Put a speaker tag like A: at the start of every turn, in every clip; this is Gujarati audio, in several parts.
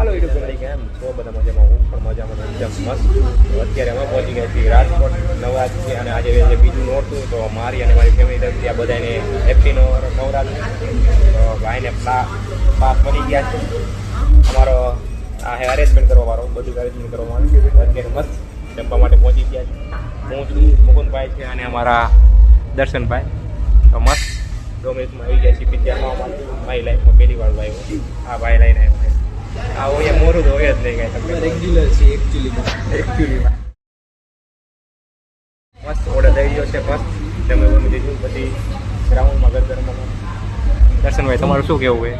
A: હાલો યુટ્યુબ ફેમિલી કેમ છો બધા મજામાં? હું પણ મજામાં એકદમ મસ્ત. અત્યારે અમે પહોંચી ગયા છીએ રાજકોટ નવરાત્રી અને આજે બીજું નોરતું તો મારી અને મારી ફેમિલી તરફથી આ બધાને હેપી નવરાત્રી. તો ભાઈને પાસ બની ગયા છે. અમારો આ અરેન્જમેન્ટ કરવાવાળો બધું અરેન્જમેન્ટ કરવામાં અત્યારે મસ્ત જમવા માટે પહોંચી ગયા છે. હું છું મુકુંદભાઈ છે અને અમારા દર્શનભાઈ. તો મસ્ત ડોમિનોઝમાં આવી ગયા છીએ પિઝા ખાવા માટે. મારી લાઈફમાં પહેલી વાર ભાઈ આ ભાઈ લઈને આવ્યો. આ હોય મોરું તો હોય જ નહીં કાંઈ
B: રેગ્યુલર છે એકચ્યુઅલીમાં
A: મસ્ત ઓર્ડર દઈ ગયો છે. મસ્ત તમે દીધું પછી ગ્રાઉન્ડમાં ગરબરમાં. દર્શનભાઈ તમારું શું કહેવું હોય?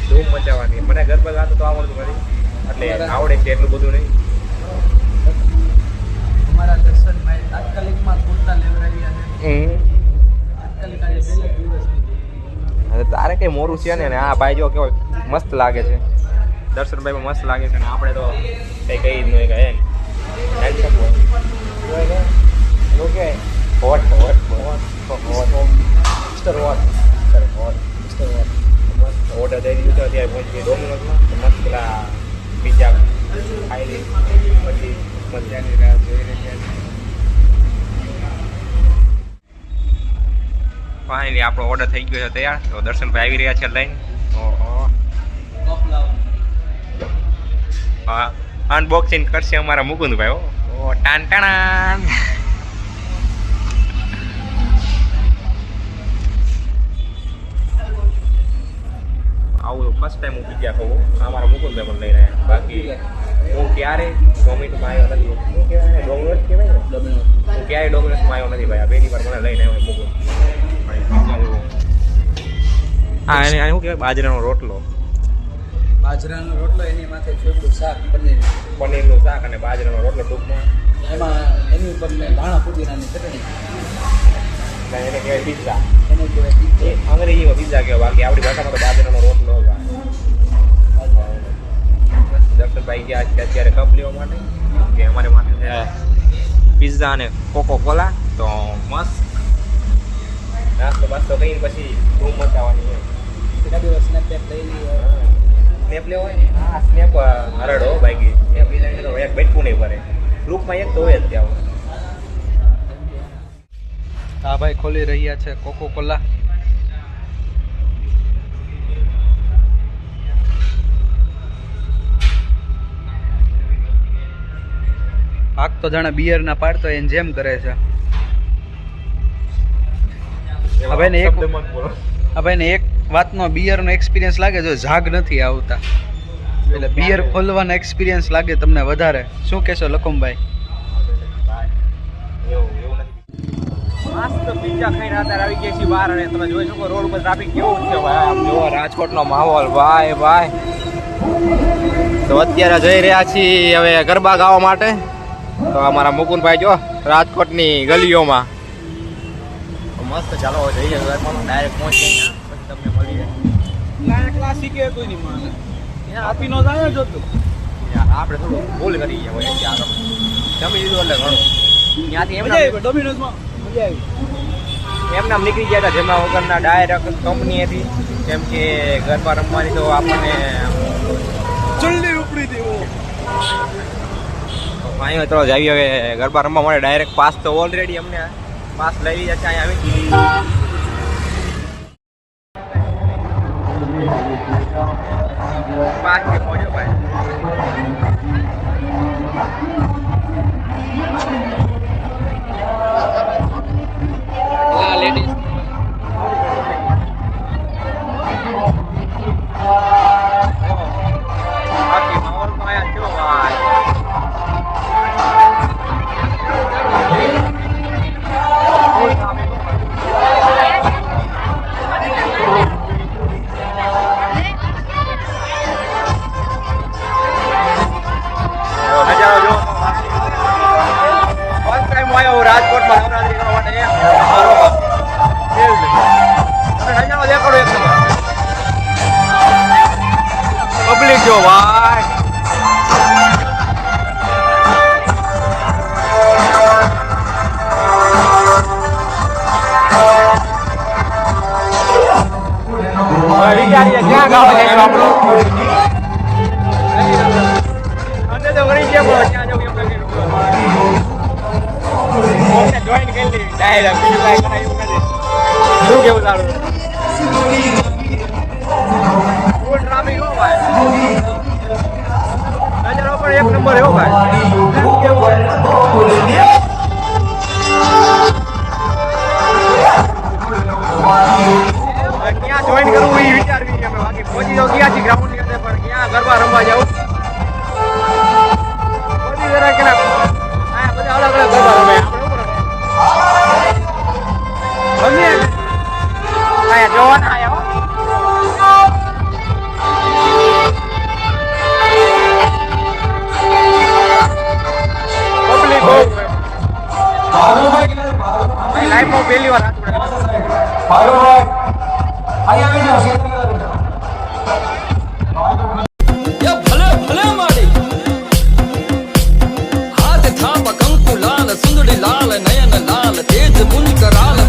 B: ધૂમ મચાવવાની
A: મને ગરબા ગાતો તો આવડતું નથી એટલે આવડે છે એટલું બધું નહીં.
B: અમારા દર્શનભાઈ તાત્કાલિકમાં કુર્તા લેવડાવ્યા છે.
A: તારે કઈ મોરું છે ને આ ભાઈ જો કેવો મસ્ત લાગે છે. દર્શનભાઈ મસ્ત લાગે છે ને આપણે તો કઈ કઈ જ નહીં કહે ઓર્ડર દઈ દીધું તો અત્યારે પહોંચી ગઈ ડોમિનોઝમાં. મસ્ત પેલા પિઝા ખાઈ લઈ પછી મજાની રાહ જોઈ રહ્યા. ફાઇનલી આપણો ઓર્ડર થઈ ગયો છે તૈયાર. તો દર્શનભાઈ આવી રહ્યા છે લઈને. અનબોક્સિંગ કરશે અમારા મુકુંદભાઈ. ઓ ટાન ટાણા. આવું ફર્સ્ટ ટાઈમ હું પિઝા ખાવું. અમારા મુકુંદભાઈ પણ લઈને આવ્યા. બાકી હું ક્યારે ડોમિનોઝમાં આવ્યો નથી. શું કહેવાય ડોમિનોઝ કહેવાય ને ડોમિનોઝ. હું ક્યારેય ડોમિનોઝમાં આવ્યો નથી ભાઈ. આ પહેલી વાર મને લઈને આવ્યો મુકુંદ. હા એને શું કહેવાય બાજરાનો રોટલો.
B: બાજરાનો રોટલો એની માથે ચોપડું શાક
A: પનીરનું શાક અને બાજરાનો રોટલો ટૂંકમાં.
B: એમાં એની ઉપર ધાણા પુદીનાની ચટણી.
A: એને કહેવાય પિઝા.
B: એને કહેવાય
A: એ અંગ્રેજીમાં પિઝા કહેવાય. બાકી આપણી ભાષામાં તો બાજરાનો રોટલો. દર્શનભાઈ ગયા છે અત્યારે કપ લેવા માટે કે અમારે માટે છે પિઝા અને કોકો કોલા. તો મસ્ત નાસ્તો બાસ્તો કહીને પછી ધૂમ મચાવવાની હોય.
B: સ્નેપ પેક લઈ લઈએ.
A: સ્નેપ લેવો હોય હા સ્નેપ હરડો બાકી સ્નેપ લીધા તો એક બેઠવું નહીં ભરે. ગ્રુપમાં એક તો હોય જ ત્યાં.
B: હા ભાઈ ખોલી રહ્યા છે કોકો કોલા. પાક તો જાણે બિયર ના પાડતો એને જેમ કરે છે. આ ભાઈને એક વાતનો બિયરનો એક્સપિરિયન્સ લાગે જો ઝાગ નથી આવતા એટલે બિયર ખોલવાનો એક્સપિરિયન્સ લાગે તમને વધારે. શું કહેશો લખમભાઈ?
A: મસ્ત પિઝા ખાઈને અત્યારે આવી ગયા છીએ બહાર અને તમે જોઈ શકો રોડ ઉપર ટ્રાફિક કેવું છે ભાઈ. આમ જુઓ રાજકોટનો માહોલ ભાઈ ભાઈ. તો અત્યારે જઈ રહ્યા છીએ હવે ગરબા ગાવા માટે. તો અમારા મુકુંદભાઈ જો રાજકોટની ગલીઓમાં મસ્ત. ચાલો જઈએ ડાયરેક્ટ પહોંચી પછી તમને મળીએ.
B: ક્લાસિક કોઈ નહીં માને આપી નો જાય જ હતું.
A: આપણે થોડું ભૂલ કરી ગયા હોય આગળ જમી લીધું એટલે ઘણું. ત્યાંથી
B: ડોમિનોઝમાં મજા આવી.
A: એમના નીકળી ગયા હતા જેમના વગરના ડાયરેક્ટ કંપની હતી. કેમ કે ગરબા રમવાની તો આપણને
B: જલ્દી ઉપડી દેવો.
A: અહીં તો જઈએ હવે ગરબા રમવા માટે. ડાયરેક્ટ પાસ તો ઓલરેડી અમને પાસ લઈ લીધા છે અહીંયા આવી. પાસ કે પહોંચ્યો ભાઈ. લેડીઝ બાકી માહોલમાં આયા કેવો ભાઈ. વિચારીએ ક્યાં ગાવા જાય આપણો અને તો વળી ગયા બોલ ક્યાં જવું એમ લાગે ઓકે જોઈન કરી લે ડાયરેક્ટ બીજું કાંઈ કરાય એવું નથી શું કેવું તારું ફૂલ ટ્રાફિક હો ભાઈ નજરો પણ એક નંબર હો ભાઈ કેવું ક્યાં જોઈન કરવું એ વિચારવી છે અમે બાકી પહોંચી તો ગયા છીએ ગ્રાઉન્ડ ની અંદર પણ ક્યાં ગરબા રમવા જાવ પહોંચી જરા કે ના બધા અલગ અલગ ગરબા રમે આપણે ઉપર રમીએ આયા જોવાના આયા પબ્લિક બહુ લાઈફમાં પહેલી વાર હાથ
C: ભલે ભલે માડી હાથ થાપ કંકુ લાલ સુંદડી લાલ નયન લાલ તેજ પુંજ કરાલ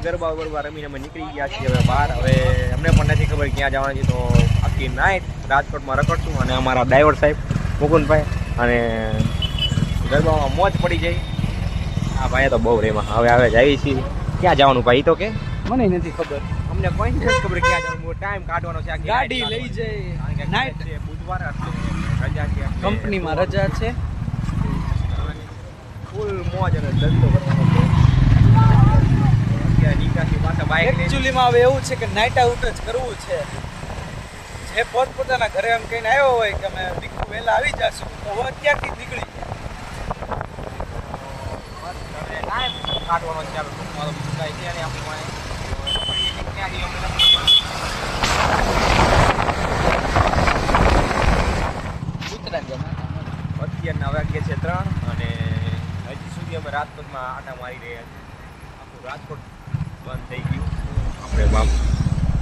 A: ગરબા ગરબા રમીને અમે નીકળી ગયા છીએ હવે બહાર હવે અમને પણ નથી ખબર ક્યાં જવાના છે તો આખી નાઇટ રાજકોટમાં રખડશું અને અમારા ડ્રાઈવર સાહેબ મુકુંદભાઈ અને ગરબામાં મોજ પડી જાય આ ભાઈ તો બહુ રેમાં હવે જઈએ છીએ ક્યાં જવાનું ભાઈ તો કે
B: મને નથી ખબર
A: અમને કોઈ નથી ખબર ક્યાં જવાનું ટાઈમ કાઢવાનો છે આખી
B: ગાડી લઈ જાય નાઈટ
A: છે બુધવાર રજા છે
B: કંપનીમાં રજા છે
A: ફૂલ મોજ અને ધંધો કરવાનો
B: એકચ્યુઅલીમાં હવે એવું છે કે નાઇટ આઉટ જ કરવું છે જે પોતપોતાના ઘરે એમ કહીને આવ્યો હોય કે અમે દીકરું વહેલા આવી જશું તો હવે અત્યારથી નીકળી
A: કાઢવાનો છે આપણે ટૂંકમાં તો કાંઈ છે નહીં આપણી પાસે અત્યારના વાગ્યા છે 3 અને હજી સુધી અમે રાજકોટમાં આટા મારી રહ્યા છીએ આખું રાજકોટ બંધ થઈ ગયું આપણે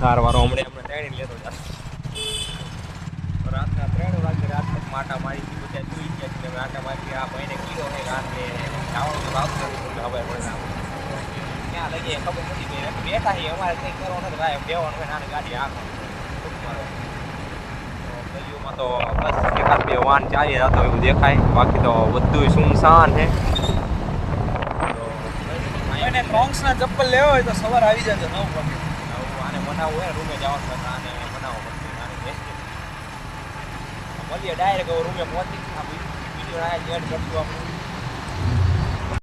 A: કારવારો હમણાં અમને ત્રણે લેતો જશે રાતના 3 વાગે રાજકોટમાં આટા મારી બધા સુઈ ગયા છે અમે આટા મારી આ ભાઈને કીધો ને રાત્રે જવાનું ભાવ ખબર પડે ક્યાં લઈ ગયા ખબર નથી બેઠા છીએ અમારે કંઈ કરવાનું નથી ભાઈ બેવાનું હોય નાની ગાડી આખો ગલીઓમાં તો બસ એકાદ બે વાહન ચાલી જતો એવું દેખાય બાકી તો બધું સુમસાન છે
B: અને ક્રોક્સના ચપ્પલ લેવા હોય તો સવાર આવી જજો 9 વાગે
A: આને બનાવવું હોય રૂમે જવાનું આને બનાવવો પડશે આને બેસ્ટ મળીએ ડાયરેક્ટ રૂમે પહોંચી વિડીયો એડ કરશું આપણે